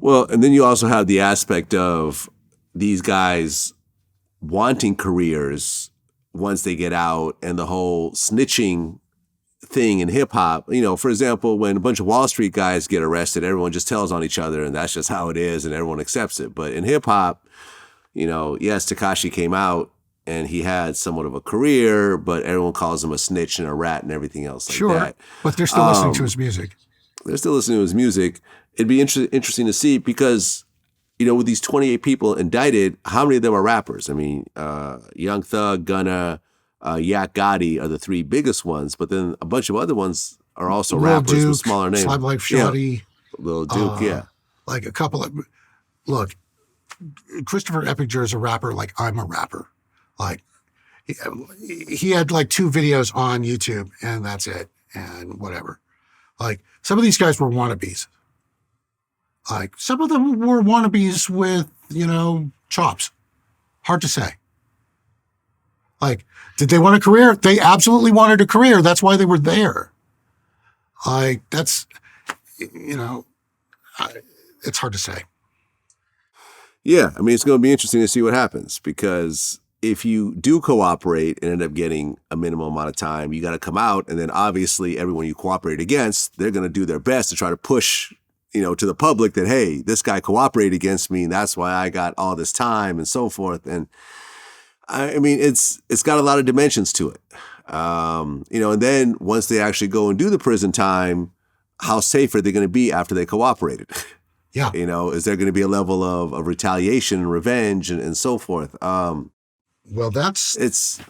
Well, and then you also have the aspect of these guys wanting careers once they get out, and the whole snitching thing in hip hop. You know, for example, when a bunch of Wall Street guys get arrested, everyone just tells on each other, and that's just how it is, and everyone accepts it. But in hip hop, you know, yes, Tekashi came out and he had somewhat of a career, but everyone calls him a snitch and a rat and everything else like that. But they're still listening to his music. They're still listening to his music. It'd be interesting to see because, you know, with these 28 people indicted, how many of them are rappers? I mean, Young Thug, Gunna, Yak Gotti are the three biggest ones, but then a bunch of other ones are also Lil rappers Duke, with smaller names. Slime Life Shawty. Yeah. Lil Duke, yeah. Like a couple of, look, Christopher Eppinger is a rapper like I'm a rapper. Like, he had like 2 videos on YouTube and that's it, and whatever. Like, some of these guys were wannabes. Like, some of them were wannabes with, you know, chops. Hard to say. Like, did they want a career? They absolutely wanted a career. That's why they were there. Like, that's, you know, it's hard to say. Yeah, I mean, it's going to be interesting to see what happens, because if you do cooperate and end up getting a minimum amount of time, you got to come out, and then obviously everyone you cooperate against, they're going to do their best to try to push, you know, to the public that, hey, this guy cooperated against me, and that's why I got all this time and so forth. And I mean, it's got a lot of dimensions to it. You know, and then once they actually go and do the prison time, how safe are they going to be after they cooperated? Yeah. You know, is there going to be a level of retaliation and revenge and so forth? Well, it's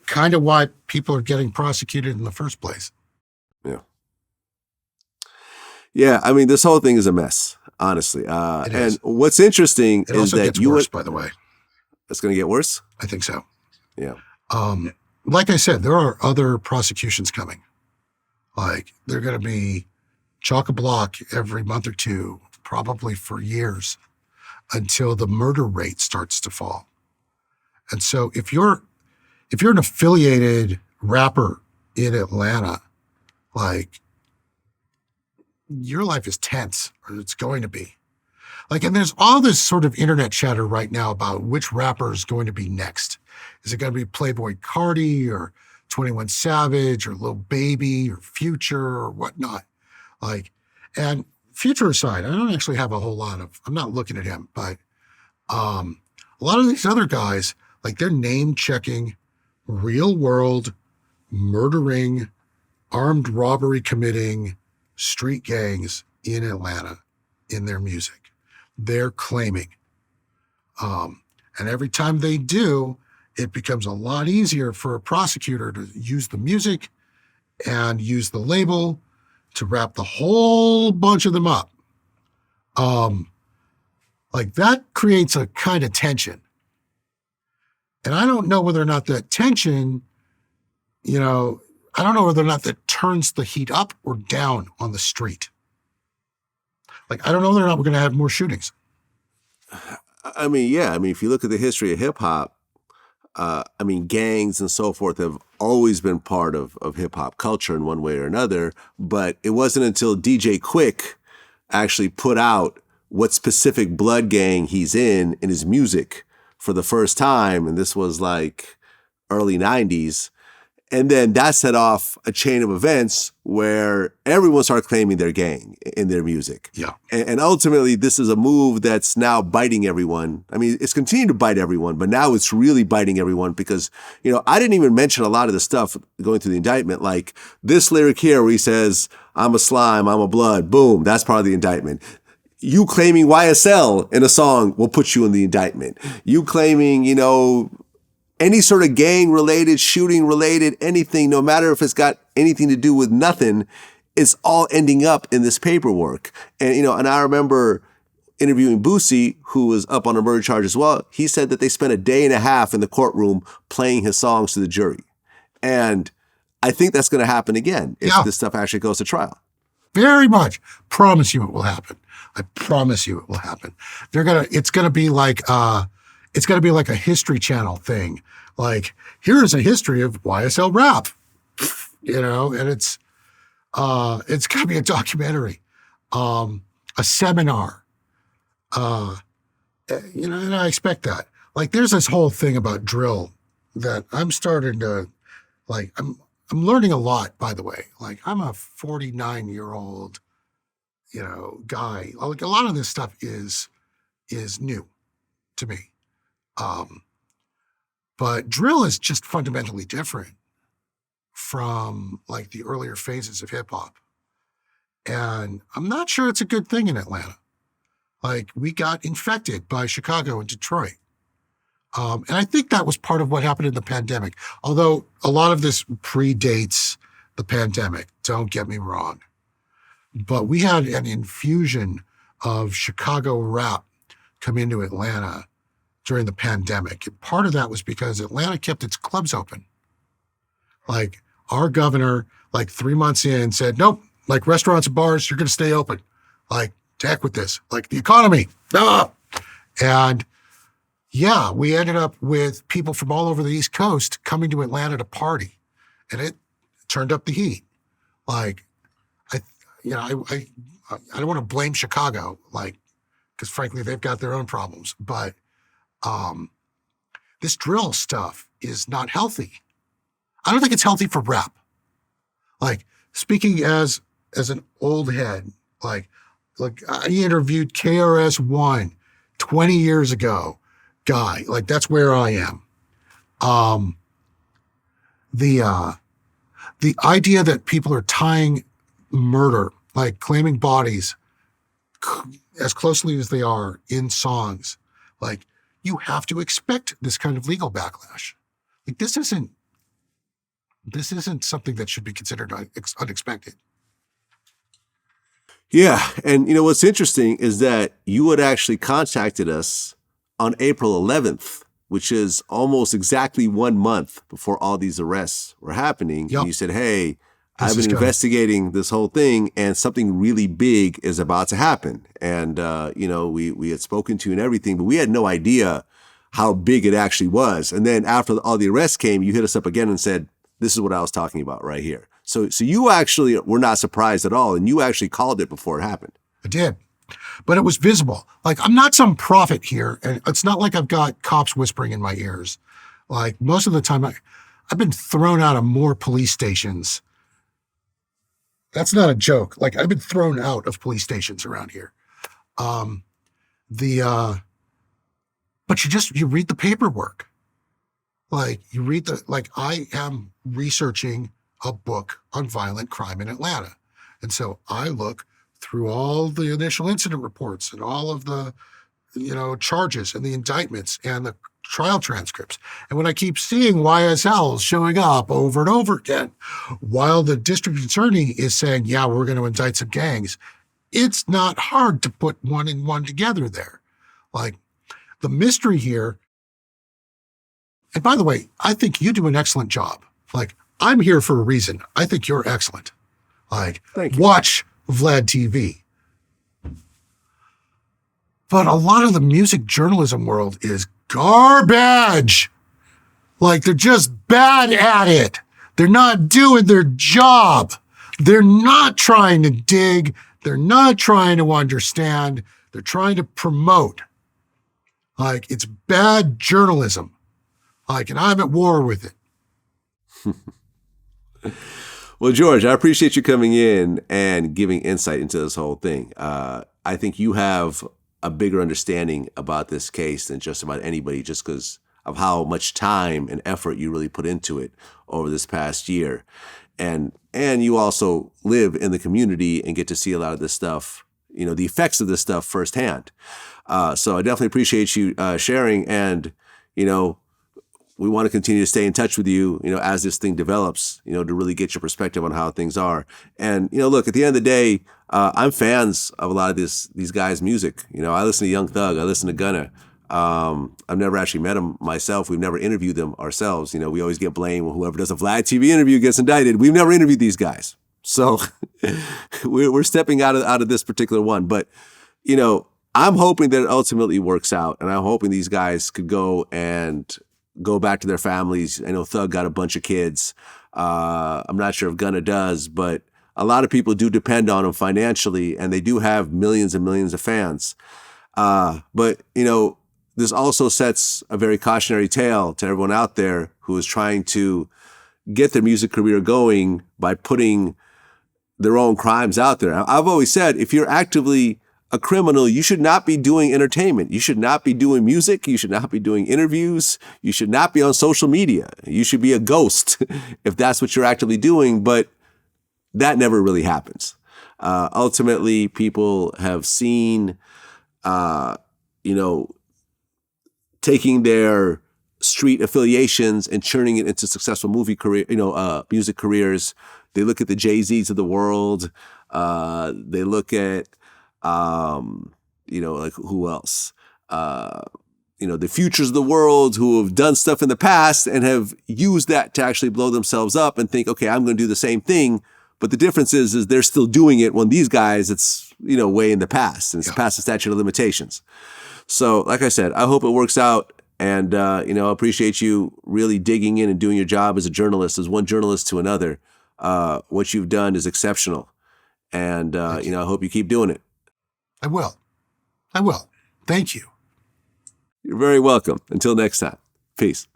kind of why people are getting prosecuted in the first place. Yeah. Yeah, I mean, this whole thing is a mess, honestly. And what's interesting is that gets worse, by the way. It's going to get worse? I think so. Yeah. Like I said, there are other prosecutions coming. Like, they're going to be chock-a-block every month or two, probably for years, until the murder rate starts to fall. And so if you're an affiliated rapper in Atlanta, like, your life is tense, or it's going to be. Like, and there's all this sort of internet chatter right now about which rapper is going to be next. Is it going to be Playboi Carti or 21 Savage or Lil Baby or Future or whatnot? Like, and Future aside, I don't actually have a whole lot of, I'm not looking at him, but a lot of these other guys, like, they're name checking real world murdering, armed robbery committing street gangs in Atlanta in their music. They're claiming. And every time they do, it becomes a lot easier for a prosecutor to use the music and use the label to wrap the whole bunch of them up. Like, that creates a kind of tension. And I don't know whether or not that tension, you know, I don't know whether or not that turns the heat up or down on the street. Like, I don't know whether or not we're going to have more shootings. I mean, yeah. I mean, if you look at the history of hip hop, I mean, gangs and so forth have always been part of hip hop culture in one way or another. But it wasn't until DJ Quick actually put out what specific blood gang he's in his music for the first time. And this was like early 90s. And then that set off a chain of events where everyone started claiming their gang in their music. Yeah. And ultimately, this is a move that's now biting everyone. I mean, it's continued to bite everyone, but now it's really biting everyone because, you know, I didn't even mention a lot of the stuff going through the indictment, like this lyric here where he says, I'm a slime, I'm a blood, boom, that's part of the indictment. You claiming YSL in a song will put you in the indictment. You claiming, you know, any sort of gang related, shooting related, anything, no matter if it's got anything to do with nothing, it's all ending up in this paperwork. And, you know, and I remember interviewing Boosie, who was up on a murder charge as well. He said that they spent a day and a half in the courtroom playing his songs to the jury. And I think that's going to happen again if this stuff actually goes to trial. Very much. Promise you it will happen. I promise you it will happen. It's going to be like a History Channel thing. Like, here's a history of YSL rap, you know, and it's going to be a documentary, a seminar. Uh, and I expect that. Like, there's this whole thing about drill that I'm starting to like. I'm learning a lot, by the way. Like, I'm a 49-year-old, guy. Like, a lot of this stuff is new to me. But drill is just fundamentally different from like the earlier phases of hip hop. And I'm not sure it's a good thing in Atlanta. Like, we got infected by Chicago and Detroit. And I think that was part of what happened in the pandemic. Although a lot of this predates the pandemic, don't get me wrong. But we had an infusion of Chicago rap come into Atlanta during the pandemic. And part of that was because Atlanta kept its clubs open. Like, our governor, like 3 months in, said, nope, like restaurants and bars, you're going to stay open. Like, to heck with this. Like, the economy. Ah! And yeah, we ended up with people from all over the East Coast coming to Atlanta to party. And it turned up the heat. Like, I don't want to blame Chicago, like, because frankly, they've got their own problems. But this drill stuff is not healthy. I don't think it's healthy for rap. Like, speaking as an old head, like I interviewed KRS-One 20 years ago, guy. Like, that's where I am. The idea that people are tying murder, like claiming bodies as closely as they are in songs, like, you have to expect this kind of legal backlash. Like, this isn't something that should be considered unexpected. Yeah. And what's interesting is that you had actually contacted us on April 11th, which is almost exactly 1 month before all these arrests were happening. Yep. And you said, hey, I've been investigating this whole thing and something really big is about to happen. And, we had spoken to you and everything, but we had no idea how big it actually was. And then after all the arrests came, you hit us up again and said, this is what I was talking about right here. So you actually were not surprised at all. And you actually called it before it happened. I did. But it was visible. Like, I'm not some prophet here. And it's not like I've got cops whispering in my ears. Like, most of the time, I've been thrown out of more police stations. That's not a joke. Like, I've been thrown out of police stations around here. But you read the paperwork. Like, I am researching a book on violent crime in Atlanta. And so I look through all the initial incident reports and all of the, charges and the indictments and the trial transcripts. And when I keep seeing YSLs showing up over and over again, while the district attorney is saying, yeah, we're going to indict some gangs, it's not hard to put one and one together there. Like, the mystery here, and by the way, I think you do an excellent job. Like, I'm here for a reason. I think you're excellent. Like, watch Vlad TV. But a lot of the music journalism world is garbage. Like, they're just bad at it. They're not doing their job. They're not trying to dig. They're not trying to understand. They're trying to promote. Like, it's bad journalism. Like, and I'm at war with it. Well, George, I appreciate you coming in and giving insight into this whole thing. I think you have a bigger understanding about this case than just about anybody, just because of how much time and effort you really put into it over this past year. And you also live in the community and get to see a lot of this stuff, the effects of this stuff firsthand. So I definitely appreciate you sharing. And, we want to continue to stay in touch with you, as this thing develops, to really get your perspective on how things are. And, look, at the end of the day, I'm fans of a lot of these guys' music. I listen to Young Thug. I listen to Gunna. I've never actually met them myself. We've never interviewed them ourselves. We always get blamed when whoever does a Vlad TV interview gets indicted. We've never interviewed these guys. So we're stepping out of this particular one. But, I'm hoping that it ultimately works out. And I'm hoping these guys could go back to their families. I know Thug got a bunch of kids. I'm not sure if Gunna does, but a lot of people do depend on him financially, and they do have millions and millions of fans. But, this also sets a very cautionary tale to everyone out there who is trying to get their music career going by putting their own crimes out there. I've always said, if you're actively a criminal, you should not be doing entertainment. You should not be doing music. You should not be doing interviews. You should not be on social media. You should be a ghost if that's what you're actively doing. But that never really happens. Ultimately, people have seen, taking their street affiliations and churning it into successful music careers. They look at the Jay-Z's of the world. They look at, like who else? The Futures of the world who have done stuff in the past and have used that to actually blow themselves up and think, okay, I'm going to do the same thing. But the difference is they're still doing it when these guys, it's, way in the past and it's past the statute of limitations. So like I said, I hope it works out. And, I appreciate you really digging in and doing your job as a journalist, as one journalist to another. What you've done is exceptional. And, I hope you keep doing it. I will. Thank you. You're very welcome. Until next time. Peace.